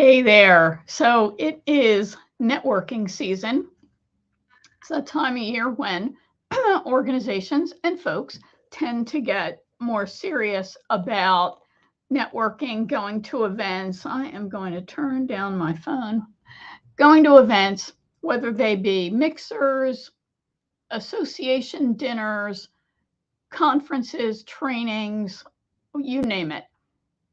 Hey there. So it is networking season. It's that time of year when organizations and folks tend to get more serious about networking, going to events. I am going to turn down my phone. Going to events, whether they be mixers, association dinners, conferences, trainings, you name it.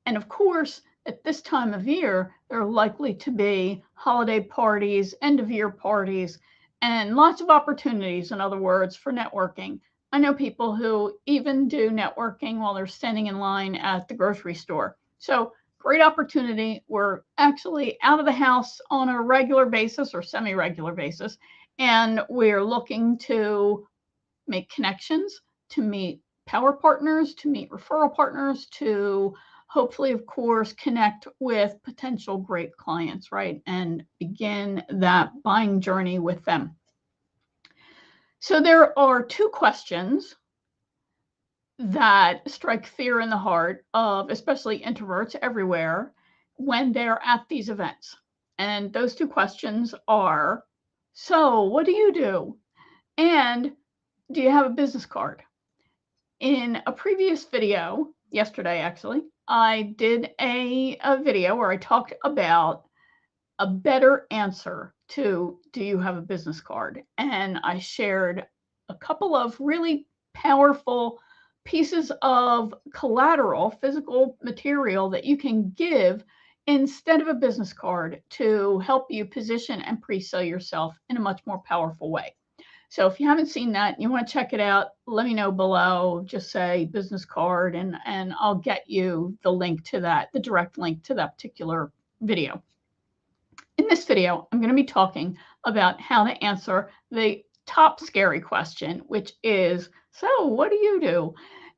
And of course, at this time of year, there are likely to be holiday parties, end of year parties, and lots of opportunities, in other words, for networking. I know people who even do networking while they're standing in line at the grocery store. So, great opportunity. We're actually out of the house on a regular basis or semi regular basis, and we're looking to make connections, to meet power partners, to meet referral partners, to hopefully, of course, connect with potential great clients, right? And begin that buying journey with them. So there are two questions that strike fear in the heart of especially introverts everywhere when they're at these events. And those two questions are, so what do you do? And do you have a business card? In a previous video, yesterday actually, I did a video where I talked about a better answer to do you have a business card? And I shared a couple of really powerful pieces of collateral, physical material that you can give instead of a business card to help you position and pre-sell yourself in a much more powerful way. So if you haven't seen that, you want to check it out, let me know below. Just say business card and I'll get you the link to that, the direct link to that particular video. In this video, I'm going to be talking about how to answer the top scary question, which is, so what do you do?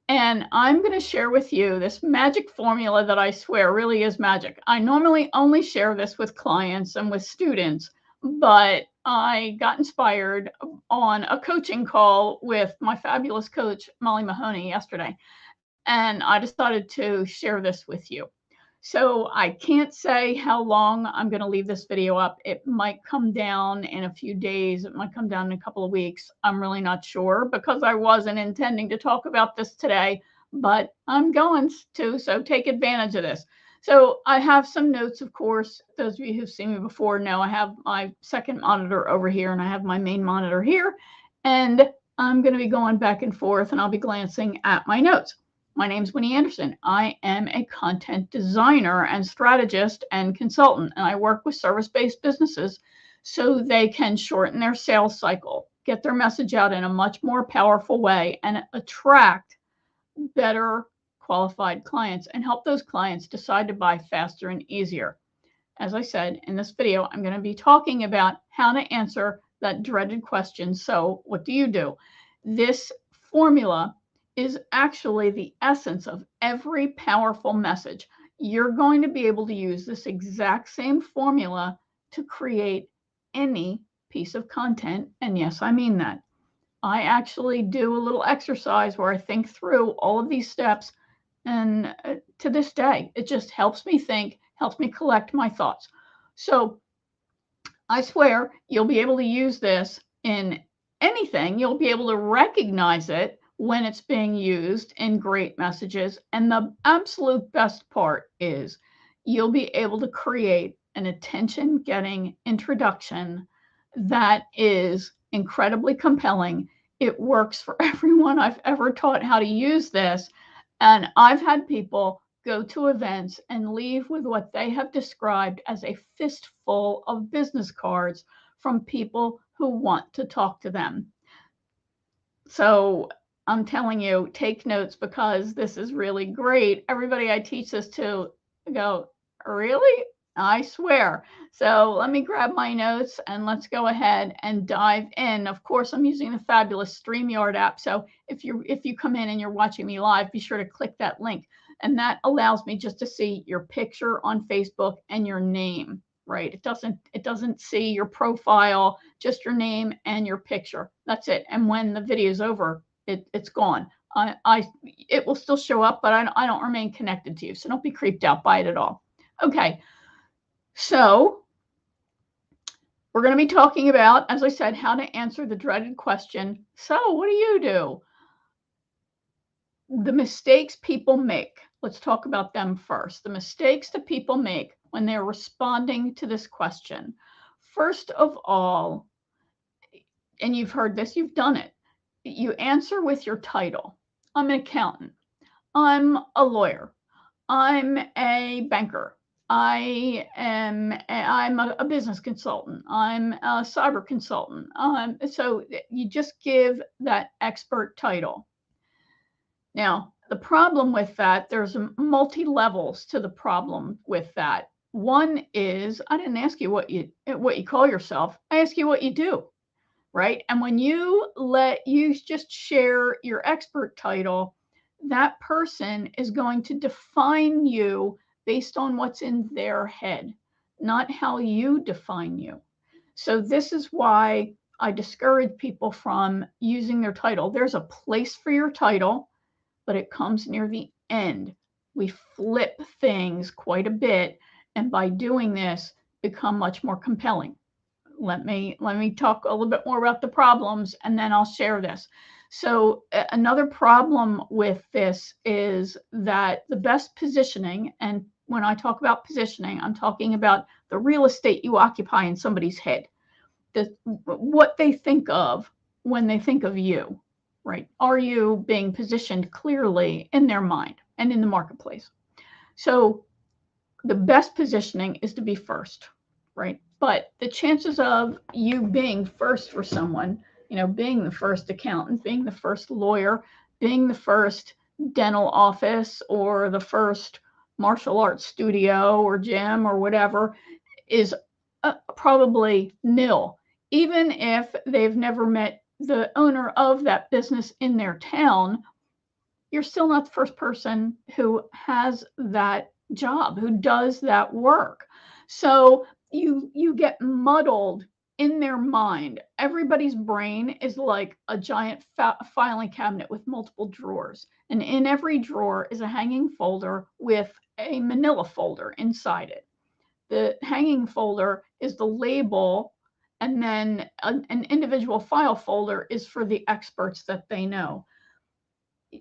And I'm going to share with you this magic formula that I swear really is magic. I normally only share this with clients and with students, but I got inspired on a coaching call with my fabulous coach, Molly Mahoney, yesterday. And I decided to share this with you. So I can't say how long I'm going to leave this video up. It might come down in a few days. It might come down in a couple of weeks. I'm really not sure because I wasn't intending to talk about this today, but I'm going to, so take advantage of this. So I have some notes, of course. Those of you who've seen me before know I have my second monitor over here and I have my main monitor here. And I'm going to be going back and forth and I'll be glancing at my notes. My name is Winnie Anderson. I am a content designer and strategist and consultant, and I work with service-based businesses so they can shorten their sales cycle, get their message out in a much more powerful way, and attract better qualified clients and help those clients decide to buy faster and easier. As I said, in this video, I'm going to be talking about how to answer that dreaded question, so what do you do? This formula is actually the essence of every powerful message. You're going to be able to use this exact same formula to create any piece of content. And yes, I mean that. I actually do a little exercise where I think through all of these steps. And to this day, it just helps me think, helps me collect my thoughts. So I swear you'll be able to use this in anything. You'll be able to recognize it when it's being used in great messages. And the absolute best part is you'll be able to create an attention-getting introduction that is incredibly compelling. It works for everyone I've ever taught how to use this. And I've had people go to events and leave with what they have described as a fistful of business cards from people who want to talk to them. So I'm telling you, take notes because this is really great. Everybody I teach this to go, really? I swear. So let me grab my notes and let's go ahead and dive in. Of course, I'm using the fabulous StreamYard app. So if you come in and you're watching me live, be sure to click that link. And that allows me just to see your picture on Facebook and your name, right? It doesn't see your profile, just your name and your picture. That's it. And when the video is over, it's gone. It will still show up, but I don't remain connected to you. So don't be creeped out by it at all. Okay. So we're going to be talking about, as I said, how to answer the dreaded question, so what do you do? The mistakes people make. Let's talk about them first. The mistakes that people make when they're responding to this question. First of all, and you've heard this, you've done it. You answer with your title. I'm an accountant. I'm a lawyer. I'm a banker. I'm a business consultant. I'm a cyber consultant. So you just give that expert title. Now, the problem with that, there's multi levels to the problem with that. One is I didn't ask you what you call yourself. I ask you what you do, right? And when you just share your expert title, that person is going to define you based on what's in their head, not how you define you. So this is why I discourage people from using their title. There's a place for your title, but it comes near the end. We flip things quite a bit, and by doing this, become much more compelling. Let me talk a little bit more about the problems, and then I'll share this. So another problem with this is that the best positioning, and when I talk about positioning, I'm talking about the real estate you occupy in somebody's head, what they think of when they think of you, right? Are you being positioned clearly in their mind and in the marketplace? So the best positioning is to be first, right? But the chances of you being first for someone, being the first accountant, being the first lawyer, being the first dental office, or the first martial arts studio or gym or whatever, is probably nil. Even if they've never met the owner of that business in their town, you're still not the first person who has that job, who does that work. So you get muddled in their mind. Everybody's brain is like a giant filing cabinet with multiple drawers, and in every drawer is a hanging folder with a manila folder inside it. The hanging folder is the label, and then an individual file folder is for the experts that they know.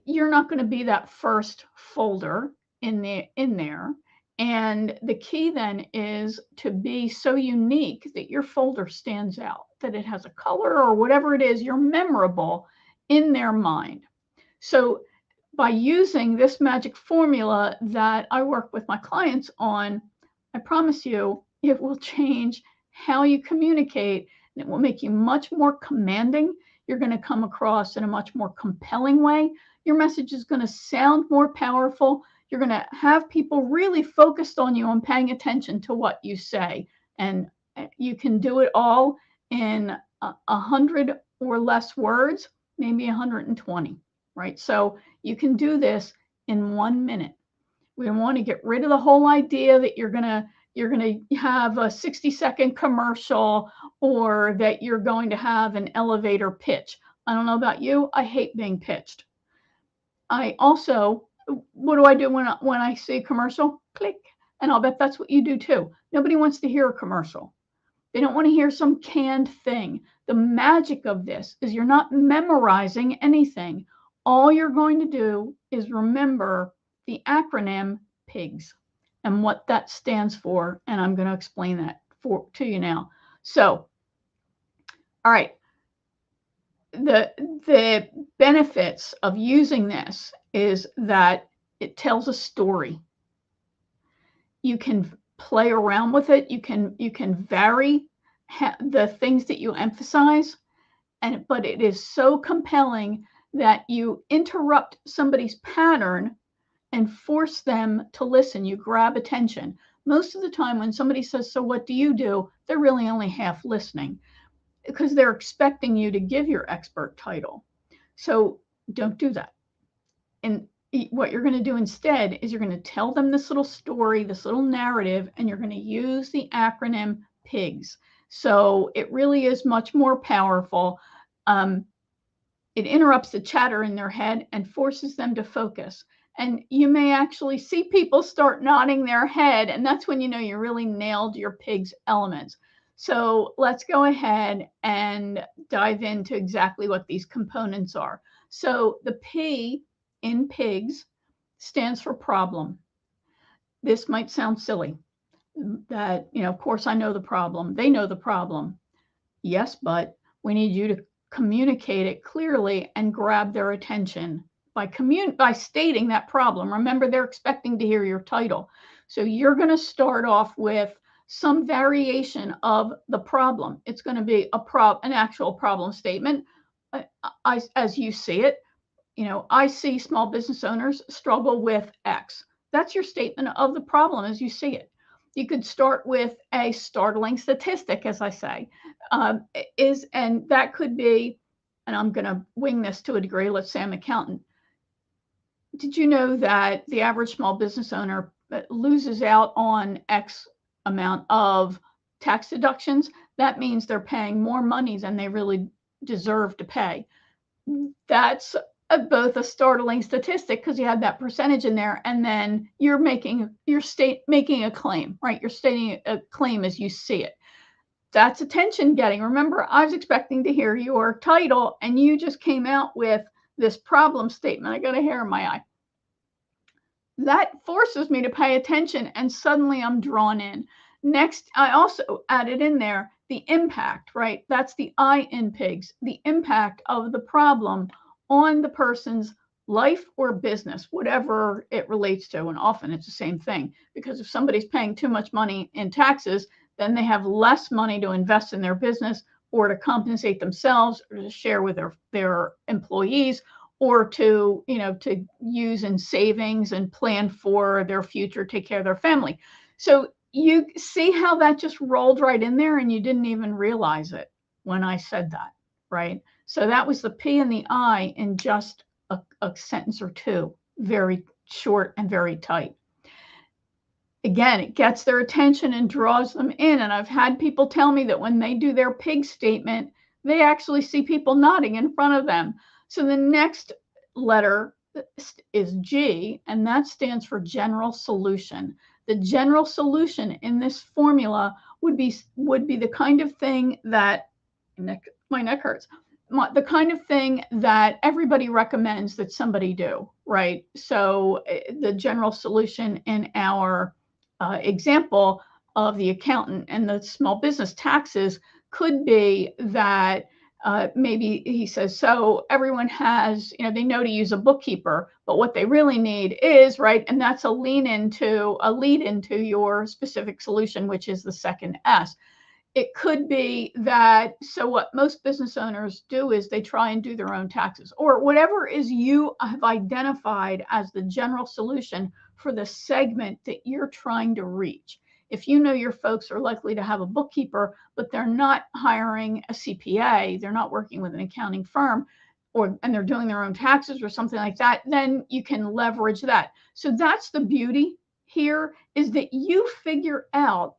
You're not going to be that first folder in there. And the key then is to be so unique that your folder stands out, that it has a color or whatever it is, you're memorable in their mind. So by using this magic formula that I work with my clients on, I promise you it will change how you communicate, and it will make you much more commanding. You're going to come across in a much more compelling way. Your message is going to sound more powerful. You're going to have people really focused on you and paying attention to what you say. And you can do it all in 100 or less words, maybe 120, right? So you can do this in 1 minute. We want to get rid of the whole idea that you're going to have a 60-second commercial, or that you're going to have an elevator pitch. I don't know about you. I hate being pitched. I also, what do I do when I see a commercial? Click. And I'll bet that's what you do too. Nobody wants to hear a commercial. They don't want to hear some canned thing. The magic of this is you're not memorizing anything. All you're going to do is remember the acronym PIGS and what that stands for. And I'm going to explain that to you now. So, all right. The benefits of using this is that it tells a story. You can play around with it. You can vary the things that you emphasize, but it is so compelling that you interrupt somebody's pattern and force them to listen. You grab attention. Most of the time when somebody says, "So what do you do?" they're really only half listening, because they're expecting you to give your expert title. So don't do that. And what you're going to do instead is you're going to tell them this little story, this little narrative, and you're going to use the acronym PIGS. So it really is much more powerful. It interrupts the chatter in their head and forces them to focus. And you may actually see people start nodding their head, and that's when you know you really nailed your pigs elements. So let's go ahead and dive into exactly what these components are. So the P in pigs stands for problem. This might sound silly that, of course I know the problem. They know the problem. Yes, but we need you to communicate it clearly and grab their attention by stating that problem. Remember, they're expecting to hear your title. So you're going to start off with some variation of the problem. It's going to be an actual problem statement. As you see it, I see small business owners struggle with X. That's your statement of the problem as you see it. You could start with a startling statistic, as I say, and that could be, and I'm going to wing this to a degree. Let's say I'm an accountant. Did you know that the average small business owner loses out on X amount of tax deductions? That means they're paying more money than they really deserve to pay. That's both a startling statistic because you had that percentage in there, and then you're making a claim, right? You're stating a claim as you see it. That's attention getting. Remember, I was expecting to hear your title, and you just came out with this problem statement. I got a hair in my eye. That forces me to pay attention, and suddenly I'm drawn in. Next, I also added in there the impact, right? That's the I in pigs, the impact of the problem on the person's life or business, whatever it relates to. And often it's the same thing, because if somebody's paying too much money in taxes, then they have less money to invest in their business or to compensate themselves or to share with their employees, or to use in savings and plan for their future, take care of their family. So you see how that just rolled right in there, and you didn't even realize it when I said that, right? So that was the P and the I in just a sentence or two, very short and very tight. Again, it gets their attention and draws them in. And I've had people tell me that when they do their pig statement, they actually see people nodding in front of them. So the next letter is G, and that stands for general solution. The general solution in this formula would be the kind of thing that my neck hurts. The kind of thing that everybody recommends that somebody do, right? So the general solution in our example of the accountant and the small business taxes could be that maybe he says, so everyone has, they know to use a bookkeeper, but what they really need is, right, and that's a lead into your specific solution, which is the second S. It could be that, so what most business owners do is they try and do their own taxes, or whatever is you have identified as the general solution for the segment that you're trying to reach. If you know your folks are likely to have a bookkeeper, but they're not hiring a CPA, they're not working with an accounting firm, and they're doing their own taxes or something like that, then you can leverage that. So that's the beauty here, is that you figure out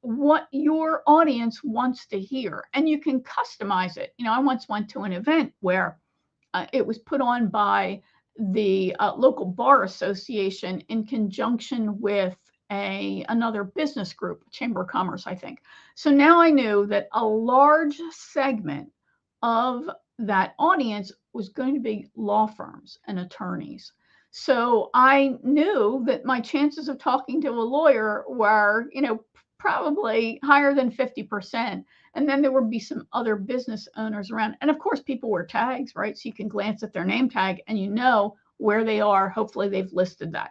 what your audience wants to hear, and you can customize it. I once went to an event where it was put on by the local bar association in conjunction with another business group, Chamber of Commerce, I think. So now I knew that a large segment of that audience was going to be law firms and attorneys. So I knew that my chances of talking to a lawyer were, probably higher than 50%. And then there would be some other business owners around. And of course, people wear tags, right? So you can glance at their name tag and you know where they are. Hopefully they've listed that.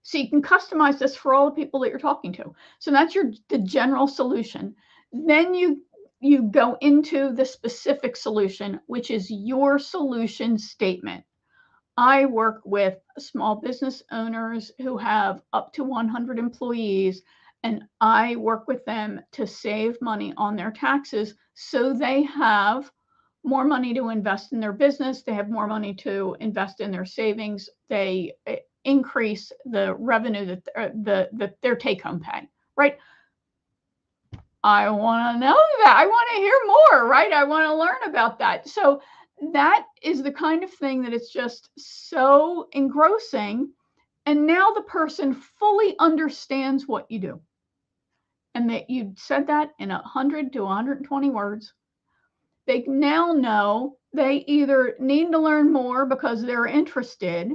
So you can customize this for all the people that you're talking to. So that's the general solution. Then you go into the specific solution, which is your solution statement. I work with small business owners who have up to 100 employees, and I work with them to save money on their taxes so they have more money to invest in their business. They have more money to invest in their savings. They increase the revenue that their take-home pay, right? I want to know that. I want to hear more, right? I want to learn about that. So that is the kind of thing that it's just so engrossing. And now the person fully understands what you do. And that you said that in 100 to 120 words. They now know they either need to learn more because they're interested,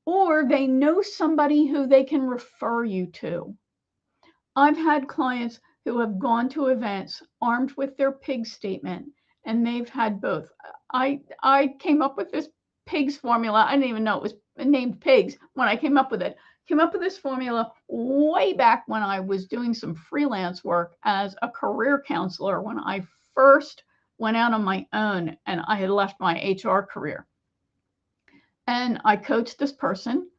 or they know somebody who they can refer you to. I've had clients who have gone to events armed with their PIG statement, and they've had both. I came up with this PIGS formula. I didn't even know it was named PIGS when I came up with it. Came up with this formula way back when I was doing some freelance work as a career counselor, when I first went out on my own and I had left my HR career. And I coached this person,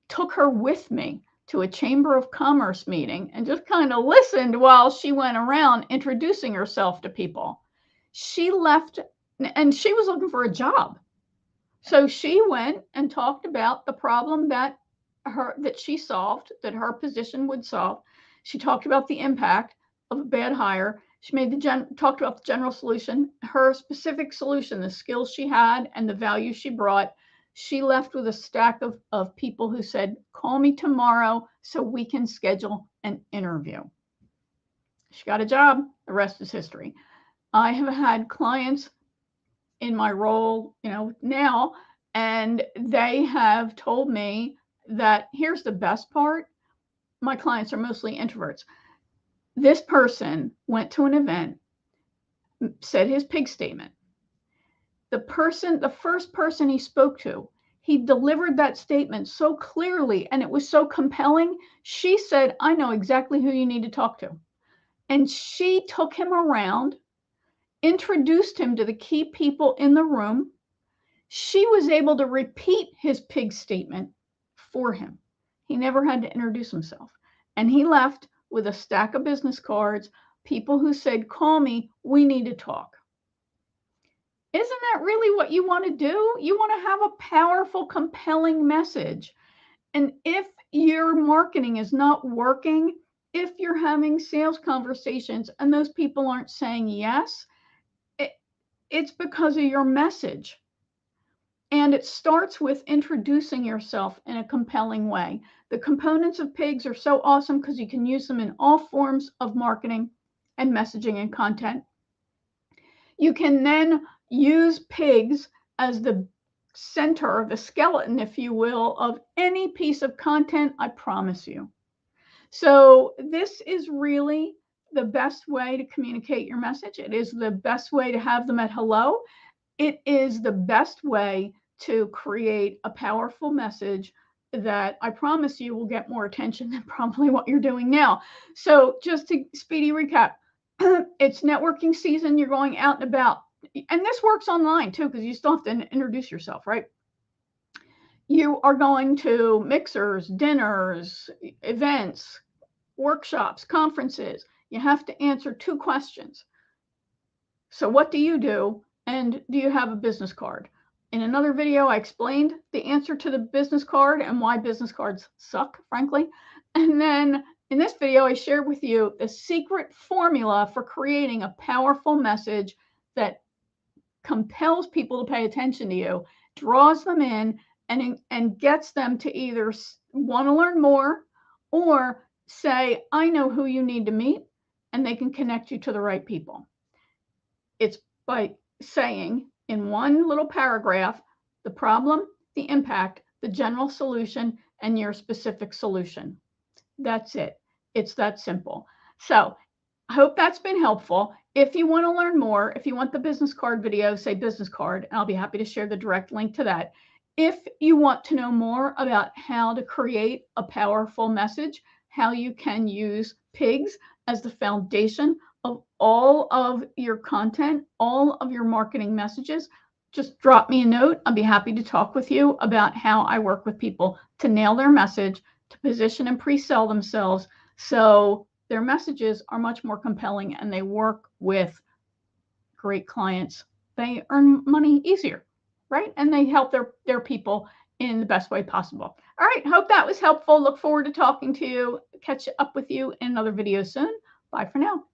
took her with me to a Chamber of Commerce meeting, and just kind of listened while she went around introducing herself to people. She left, and she was looking for a job. So she went and talked about the problem that she solved, that her position would solve. She talked about the impact of a bad hire. She talked about the general solution, her specific solution, the skills she had and the value she brought. She left with a stack of people who said, call me tomorrow so we can schedule an interview. She got a job. The rest is history. I have had clients in my role, now, and they have told me that here's the best part. My clients are mostly introverts. This person went to an event, said his PIG statement. The first person he spoke to, he delivered that statement so clearly and it was so compelling. She said, I know exactly who you need to talk to. And she took him around, introduced him to the key people in the room. She was able to repeat his PIG statement for him. He never had to introduce himself. And he left with a stack of business cards, people who said, call me, we need to talk. Isn't that really what you want to do? You want to have a powerful, compelling message. And if your marketing is not working, if you're having sales conversations and those people aren't saying yes, it's because of your message. And it starts with introducing yourself in a compelling way. The components of PIGS are so awesome because you can use them in all forms of marketing and messaging and content. You can then use PIGS as the center, the skeleton, if you will, of any piece of content, I promise you. So this is really the best way to communicate your message. It is the best way to have them at hello. It is the best way to create a powerful message that I promise you will get more attention than probably what you're doing now. So just to speedy recap, it's networking season. You're going out and about. And this works online too, because you still have to introduce yourself, right? You are going to mixers, dinners, events, workshops, conferences. You have to answer 2 questions. So what do you do? And do you have a business card? In another video, I explained the answer to the business card and why business cards suck, frankly. And then in this video, I shared with you the secret formula for creating a powerful message that compels people to pay attention to you, draws them in, and gets them to either want to learn more or say, I know who you need to meet, and they can connect you to the right people. It's by saying in one little paragraph, the problem, the impact, the general solution, and your specific solution. That's it. It's that simple. So I hope that's been helpful. If you want to learn more, if you want the business card video, say business card, and I'll be happy to share the direct link to that. If you want to know more about how to create a powerful message, how you can use PIGS as the foundation of all of your content, all of your marketing messages, just drop me a note. I'll be happy to talk with you about how I work with people to nail their message, to position and pre-sell themselves so their messages are much more compelling and they work with great clients. They earn money easier, right? And they help their people in the best way possible. All right, hope that was helpful. Look forward to talking to you. Catch up with you in another video soon. Bye for now.